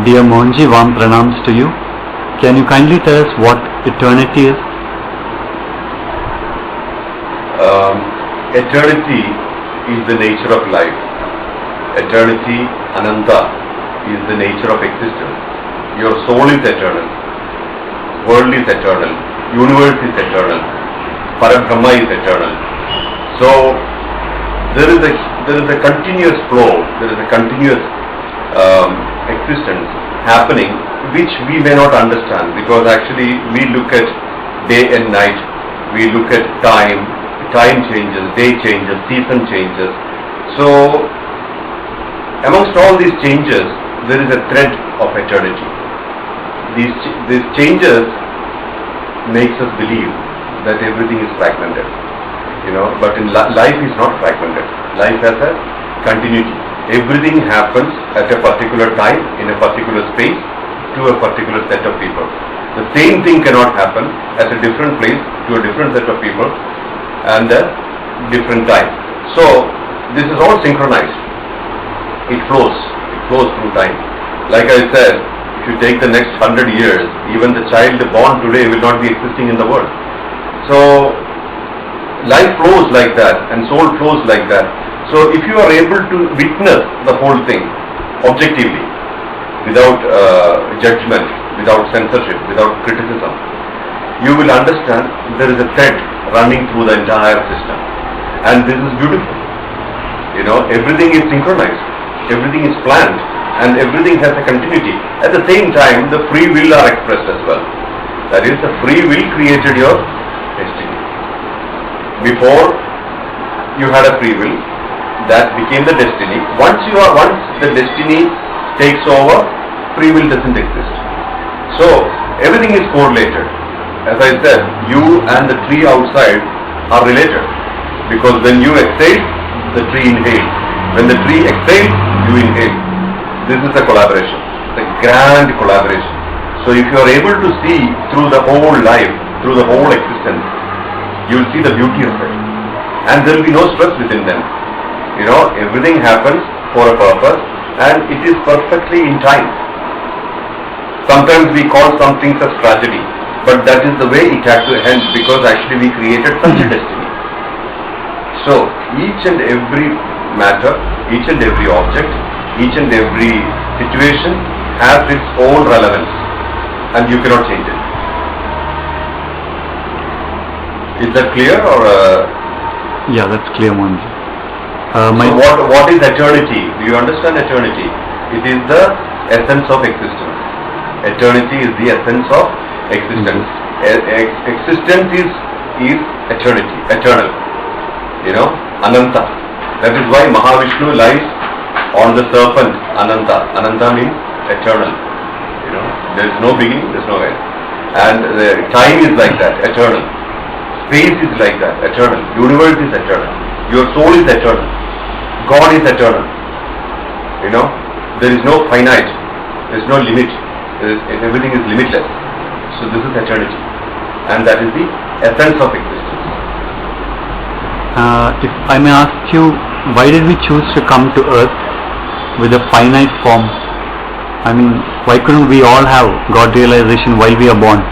Dear Mohanji, warm pranams to you. Can you kindly tell us what eternity is? Eternity is the nature of life. Eternity, Ananta, is the nature of existence. Your soul is eternal. World is eternal. Universe is eternal. Parabrahma is eternal. So there is a continuous flow. There is a continuous existence happening, which we may not understand, because actually we look at day and night. We look at time. Time changes, day changes, season changes. So amongst all these changes, there is a thread of eternity. These changes makes us believe that everything is fragmented, but in life is not fragmented. Life has a continuity. Everything happens at a particular time, in a particular space, to a particular set of people. The same thing cannot happen at a different place to a different set of people and a different time. So this is all synchronized. It flows through time. Like I said, if you take the next 100 years, even the child born today will not be existing in the world. So life flows like that and soul flows like that. So if you are able to witness the whole thing objectively, without judgment, without censorship, without criticism, you will understand there is a thread running through the entire system. And this is beautiful. Everything is synchronized, everything is planned, and everything has a continuity. At the same time, the free will are expressed as well. That is, the free will created your destiny. Before you had a free will, that became the destiny. Once the destiny takes over, free will doesn't exist. So everything is correlated. As I said, you and the tree outside are related, because when you exhale, the tree inhales. When the tree exhales, you inhale. This is a collaboration, a grand collaboration. So if you are able to see through the whole life, through the whole existence, you will see the beauty of it. And there will be no stress within them. Everything happens for a purpose, and it is perfectly in time. Sometimes we call some things as tragedy, but that is the way it had to end, because actually we created such a destiny. So each and every matter, each and every object, each and every situation has its own relevance, and you cannot change it. Is that clear, or? Yeah, that's clear, Mohanji. So what is eternity? Do you understand eternity? It is the essence of existence. Eternity is the essence of existence. Existence is eternity, eternal. Ananta. That is why Mahavishnu lies on the serpent, Ananta. Ananta means eternal. There is no beginning, there is no end. And time is like that, eternal. Space is like that, eternal. Universe is eternal. Your soul is eternal. God is eternal. There is no finite. There is no limit. Everything is limitless. So this is eternity. And that is the essence of existence. If I may ask you, why did we choose to come to earth with a finite form? I mean, why couldn't we all have God realization while we are born?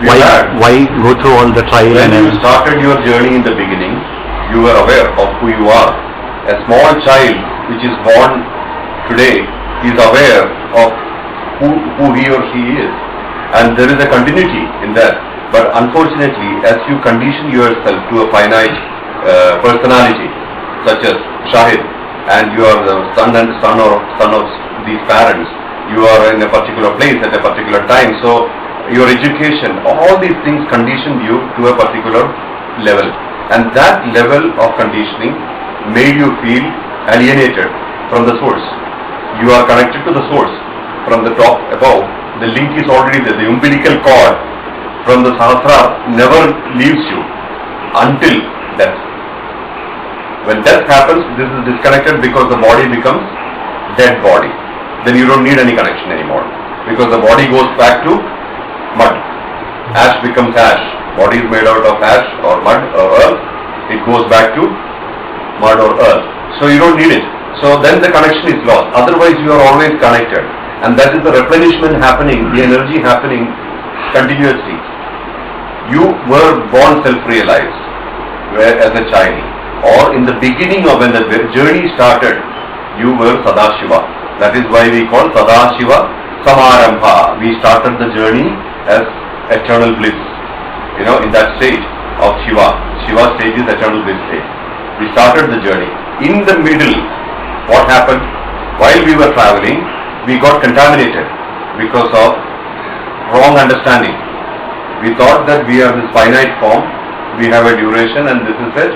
Why go through all the trial and error? When you started your journey in the beginning, you were aware of who you are. A small child which is born today is aware of who he or she is, and there is a continuity in that. But unfortunately, as you condition yourself to a finite personality, such as Shahid, and you are the son of these parents, you are in a particular place at a particular time, so your education, all these things conditioned you to a particular level, and that level of conditioning made you feel alienated from the source. You are connected to the source from the top above. The link is already there. The umbilical cord from the Sahasrara never leaves you until death. When death happens, this is disconnected because the body becomes dead body. Then you don't need any connection anymore, because the body goes back to mud. Ash becomes ash. Body is made out of ash or mud or earth. It goes back to mud or earth. So you don't need it. So then the connection is lost. Otherwise you are always connected. And that is the replenishment happening, the energy happening continuously. You were born self-realized, where as a child, or in the beginning of when the journey started, you were Sadashiva. That is why we call Sadashiva Samarambha. We started the journey as eternal bliss. You know, in that stage of Shiva. Shiva stage is eternal bliss stage. We started the journey. In the middle, what happened? While we were traveling, we got contaminated because of wrong understanding. We thought that we are this finite form, we have a duration and this is it,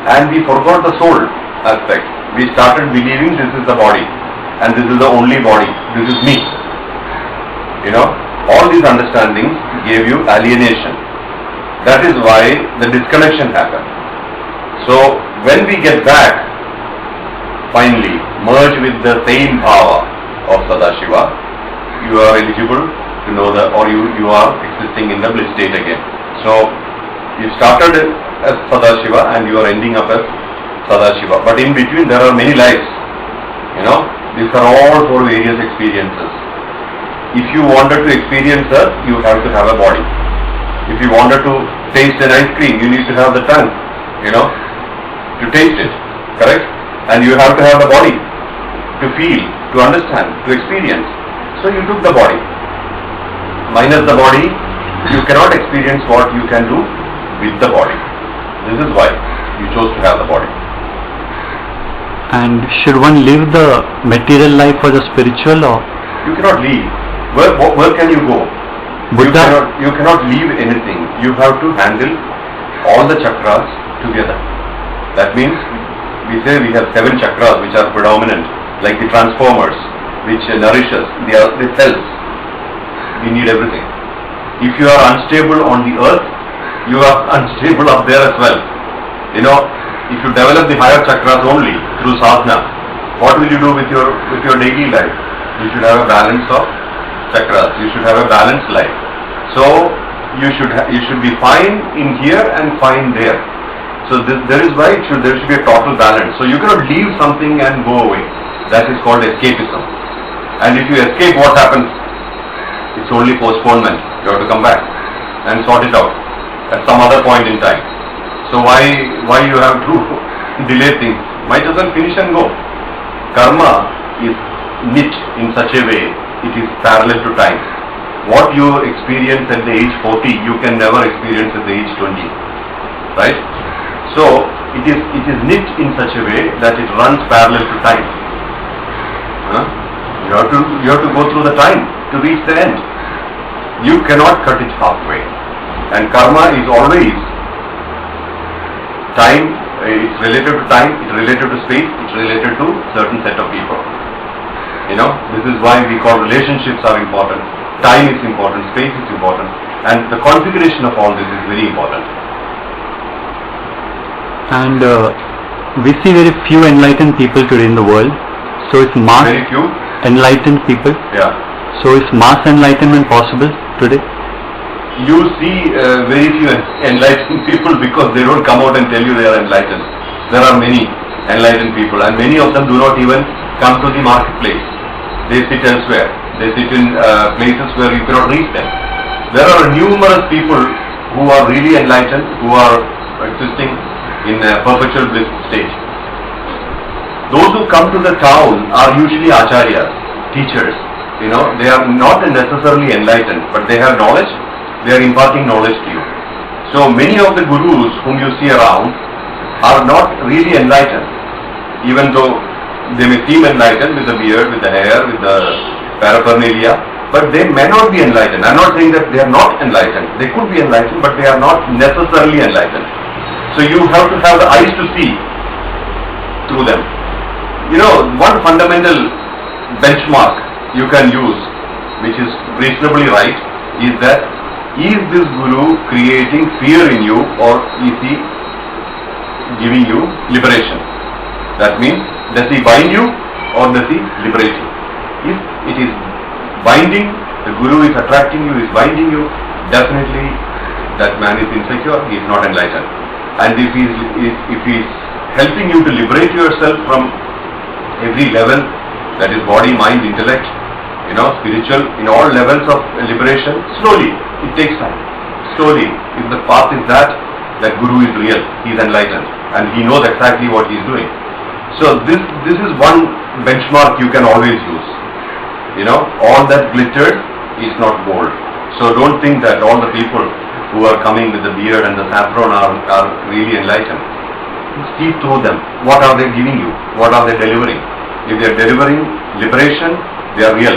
and we forgot the soul aspect. We started believing this is the body and this is the only body, this is me. You know, all these understandings gave you alienation. That is why the disconnection happened. So when we get back, finally merge with the same bhava of Sadashiva, you are eligible to know the, or you are existing in the bliss state again. So you started as Sadashiva and you are ending up as Sadashiva. But in between there are many lives. You know, these are all for various experiences. If you wanted to experience Earth, you have to have a body. If you wanted to taste an ice cream, you need to have the tongue, you know, to taste it, correct? And you have to have the body to feel, to understand, to experience. So you took the body. Minus the body, you cannot experience what you can do with the body. This is why you chose to have the body. And should one live the material life for the spiritual, or? You cannot leave. Where can you go? Buddha? You cannot leave anything. You have to handle all the chakras together. That means we say we have 7 chakras which are predominant, like the transformers, which nourishes the cells. We need everything. If you are unstable on the earth, you are unstable up there as well. You know, if you develop the higher chakras only through sadhana, what will you do with your daily life? You should have a balance of chakras. You should have a balanced life. So you should be fine in here and fine there. So there is why there should be a total balance. So you cannot leave something and go away. That is called escapism. And if you escape, what happens? It's only postponement. You have to come back and sort it out at some other point in time. So why you have to delay things? Might as well finish and go. Karma is knit in such a way, it is parallel to time. What you experience at the age 40, you can never experience at the age 20. Right? So it is knit in such a way that it runs parallel to time. You have to go through the time to reach the end. You cannot cut it halfway. And karma is always time. It's related to time, it's related to space, it's related to certain set of people. You know, this is why we call relationships are important. Time is important, space is important, and the configuration of all this is very important. And we see very few enlightened people today in the world. So is mass Very few enlightened people. Yeah. So is mass enlightenment possible today? You see very few enlightened people because they don't come out and tell you they are enlightened. There are many enlightened people and many of them do not even come to the marketplace. They sit elsewhere. They sit in places where you cannot reach them. There are numerous people who are really enlightened, who are existing in a perpetual bliss stage. Those who come to the town are usually acharyas, teachers. You know, they are not necessarily enlightened, but they have knowledge. They are imparting knowledge to you. So many of the gurus whom you see around are not really enlightened, even though they may seem enlightened with the beard, with the hair, with the paraphernalia, but they may not be enlightened. I am not saying that they are not enlightened. They could be enlightened, but they are not necessarily enlightened. So you have to have the eyes to see through them. You know, one fundamental benchmark you can use, which is reasonably right, is that is this guru creating fear in you or is he giving you liberation? That means, does he bind you or does he liberate you? If it is binding, the guru is attracting you, is binding you, definitely that man is insecure, he is not enlightened. And if he is helping you to liberate yourself from every level, that is body, mind, intellect, spiritual, in all levels of liberation, slowly, it takes time. Slowly, if the path is that Guru is real, he is enlightened, and he knows exactly what he is doing. So this is one benchmark you can always use. All that glitters is not gold. So don't think that all the people who are coming with the beard and the saffron are really enlightened. See through them. What are they giving you? What are they delivering? If they are delivering liberation, they are real.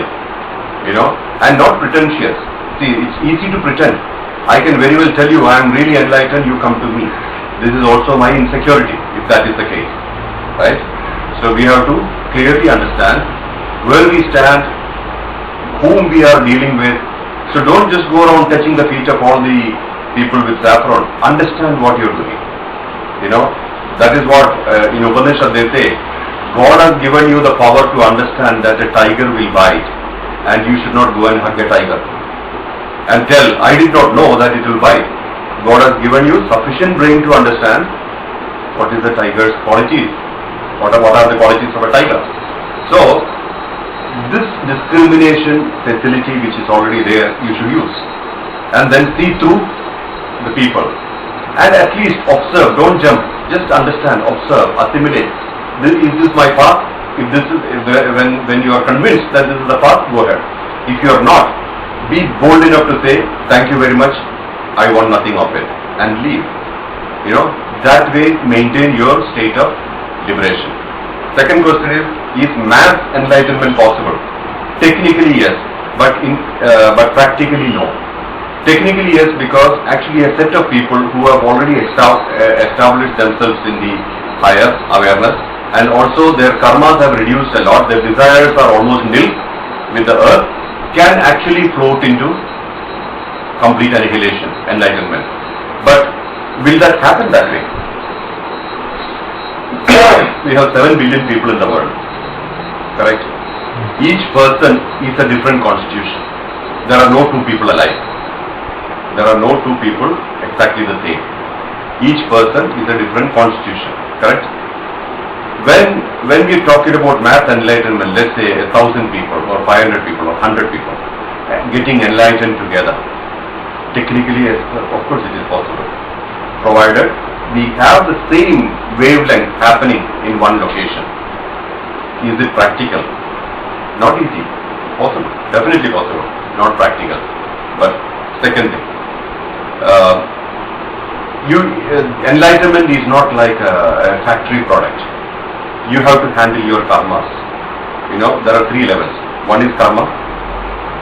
And not pretentious. See, it's easy to pretend. I can very well tell you, I am really enlightened, you come to me. This is also my insecurity, if that is the case. Right? So we have to clearly understand where we stand, whom we are dealing with. So don't just go around touching the feet of all the people with saffron. Understand what you are doing. That is what in Upanishad they say, God has given you the power to understand that a tiger will bite, and you should not go and hug a tiger and tell, I did not know that it will bite. God has given you sufficient brain to understand what is the tiger's qualities, what are the qualities of a tiger. So this discrimination facility which is already there, you should use, and then see through the people, and at least observe. Don't jump, just understand, observe, assimilate. Is this my path? When you are convinced that this is the path, go ahead. If you are not, be bold enough to say, thank you very much, I want nothing of it, and leave. That way maintain your state of liberation. Second question is mass enlightenment possible? Technically yes, but practically no. Technically yes, because actually a set of people who have already established themselves in the higher awareness, and also their karmas have reduced a lot, their desires are almost nil with the earth, can actually float into complete annihilation, enlightenment. But will that happen that way? We have 7 billion people in the world, correct? Each person is a different constitution. There are no two people alike. There are no two people exactly the same. Each person is a different constitution, correct? When we are talking about mass enlightenment, let's say 1,000 people or 500 people or 100 people getting enlightened together, technically yes, of course it is possible, provided we have the same wavelength happening in one location. Is it practical? Not easy. Possible, definitely possible, not practical. But second thing, enlightenment is not like a factory product. You have to handle your karmas. There are 3 levels. One is karma,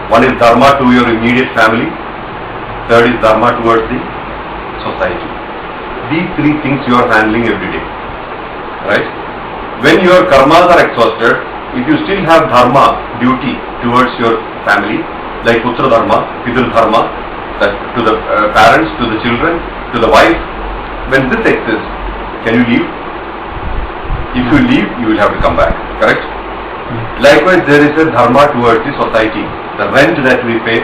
one is dharma to your immediate family, third is dharma towards the society. These 3 things you are handling every day, right? When your karmas are exhausted, if you still have dharma, duty towards your family, like putra dharma, pidur dharma, that to the parents, to the children, to the wife, when this exists, can you leave? If you leave, you will have to come back, correct? Likewise, there is a dharma towards the society, the rent that we pay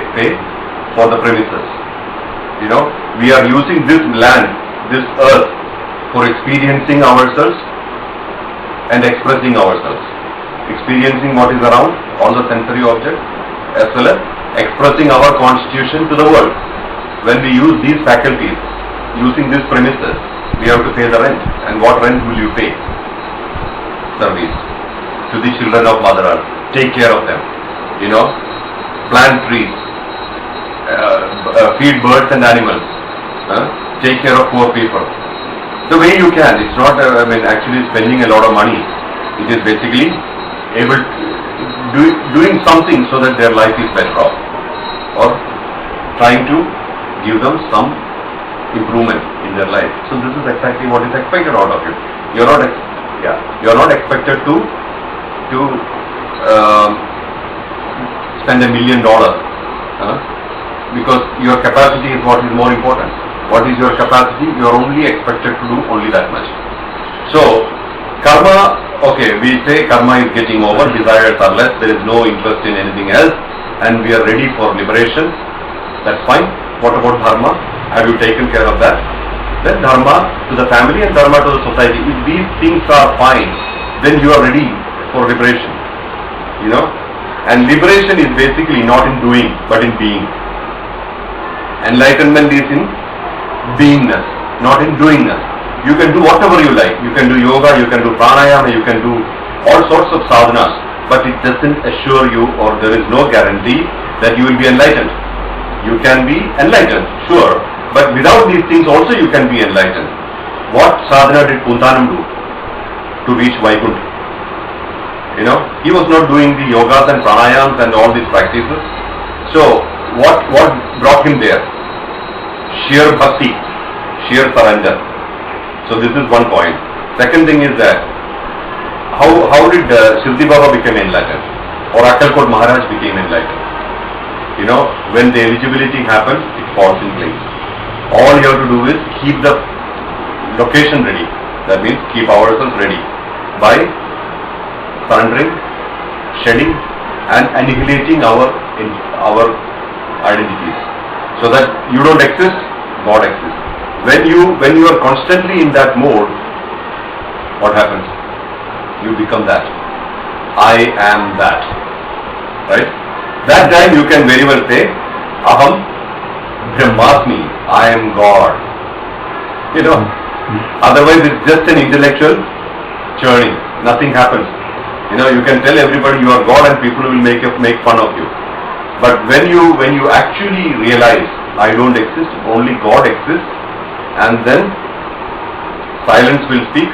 for the premises. We are using this land, this earth, for experiencing ourselves and expressing ourselves. Experiencing what is around, all the sensory objects, as well as expressing our constitution to the world. When we use these faculties, using these premises, we have to pay the rent. And what rent will you pay? Service to the children of Mother Earth. Take care of them. Plant trees, feed birds and animals, take care of poor people. The way you can. It's not actually spending a lot of money. It is basically doing something so that their life is better off, or trying to give them some improvement in their life. So this is exactly what is expected out of you. You are not expected to spend $1 million because your capacity is what is more important. What is your capacity? You are only expected to do only that much. So karma, okay, we say karma is getting over, desires are less, there is no interest in anything else, and we are ready for liberation. That's fine. What about dharma? Have you taken care of that? Then dharma to the family and dharma to the society. If these things are fine, then you are ready for liberation. And liberation is basically not in doing, but in being. Enlightenment is in beingness, not in doingness. You can do whatever you like. You can do yoga, you can do pranayama, you can do all sorts of sadhanas, but it doesn't assure you, or there is no guarantee that you will be enlightened. You can be enlightened, sure, but without these things also you can be enlightened. What sadhana did Puntanam do to reach Vaikuntha? You know, he was not doing the yogas and pranayams and all these practices. So, what brought him there? Sheer bhakti, sheer surrender. So this is one point. Second thing is that how did Siddhi Baba become enlightened, or Akkalkot Maharaj became enlightened? You know, when the eligibility happens, it falls in place. All you have to do is keep the location ready. That means keep ourselves ready by surrendering, shedding, and annihilating our identities, so that you don't exist, God exists. When you are constantly in that mode, what happens? You become that. I am that. Right? That time you can very well say, Aham Brahmasmi, I am God. You know, otherwise it's just an intellectual journey. Nothing happens. You know, you can tell everybody you are God and people will make fun of you. But when you actually realize I don't exist, only God exists, and then silence will speak,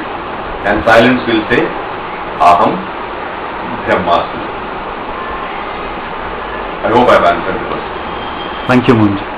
and silence will say, Aham Brahmasmi. I hope I have answered the question. Thank you, Mohanji.